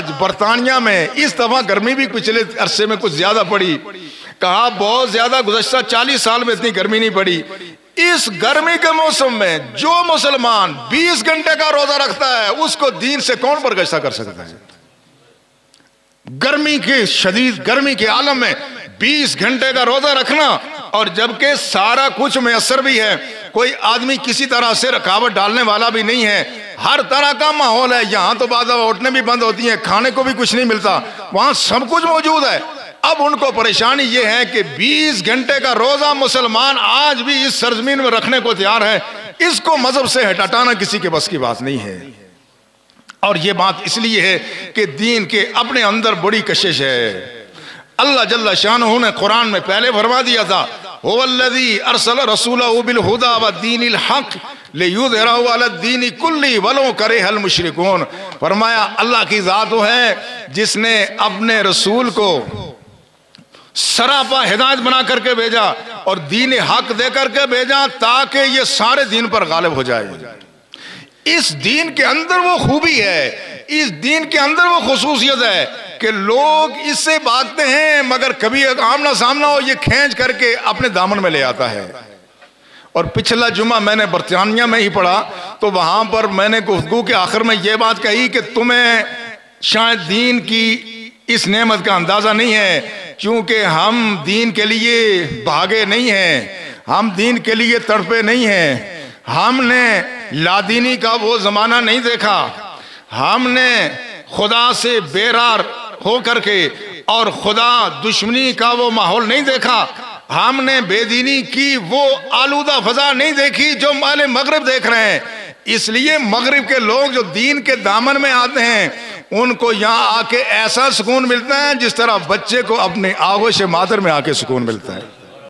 آج برطانیہ میں اس دفعہ گرمی بھی پچھلے عرصے میں کچھ زیادہ پڑی، کہا بہت زیادہ گزشتہ 40 سال میں اتنی گرمی نہیں پڑی۔ اس گرمی کے موسم میں جو مسلمان 20 گھنٹے کا روزہ رکھتا ہے اس کو دین سے کون برگشتہ کر سکتا ہے؟ گرمی کے شدید گرمی کے عالم میں 20 گھنٹے کا روزہ رکھنا، اور جبکہ سارا کچھ میسر بھی ہے، کوئی آدمی کسی طرح سے رکاوٹ ڈالنے والا بھی نہیں ہے، ہر طرح کا ماحول ہے، یہاں تو بعض ہوٹلیں بھی بند ہوتی ہیں، کھانے کو بھی کچھ نہیں ملتا، وہاں سب کچھ موجود ہے۔ اب ان کو پریشانی یہ ہے کہ 20 گھنٹے کا روزہ مسلمان آج بھی اس سرزمین میں رکھنے کو تیار ہے، اس کو مذہب سے ہٹانا کسی کے بس کی بات نہیں ہے۔ اور یہ بات اس لیے ہے کہ دین کے اپنے اندر بڑی کشش ہے۔ اللہ جل شانہ نے قرآن میں پہلے فرما دیا تھا، هو الذی ارسل رسولہ بالہدی والدین الحق لیظہرہ علی الدین کلہ ولو کرہ المشرکون۔ فرمایا اللہ کی ذات وہ ہے جس نے اپنے رسول کو سراپا ہدایت بنا کر کے بھیجا اور دین حق دے کر کے بھیجا تاکہ یہ سارے دین پر غالب ہو جائے۔ اس دین کے اندر وہ خوبی ہے، اس دین کے اندر وہ خصوصیت ہے کہ لوگ اس سے بھاگتے ہیں مگر کبھی آمنا سامنا ہو یہ کھینچ کر کے اپنے دامن میں لے آتا ہے۔ اور پچھلا جمعہ میں نے برطانیہ میں ہی پڑھا تو وہاں پر میں نے گفتگو کے آخر میں یہ بات کہی کہ تمہیں شاید دین کی اس نعمت کا اندازہ نہیں ہے، کیونکہ ہم دین کے لیے بھاگے نہیں ہیں، ہم دین کے لیے تڑپے نہیں ہیں، ہم نے لادینی کا وہ زمانہ نہیں دیکھا، ہم نے خدا سے بیرار ہو کر کے اور خدا دشمنی کا وہ ماحول نہیں دیکھا، ہم نے بے دینی کی وہ آلودہ فضا نہیں دیکھی جو مال مغرب دیکھ رہے ہیں۔ اس لیے مغرب کے لوگ جو دین کے دامن میں آتے ہیں ان کو یہاں آ کے ایسا سکون ملتا ہے جس طرح بچے کو اپنے آغوش مادر میں آ کے سکون ملتا ہے۔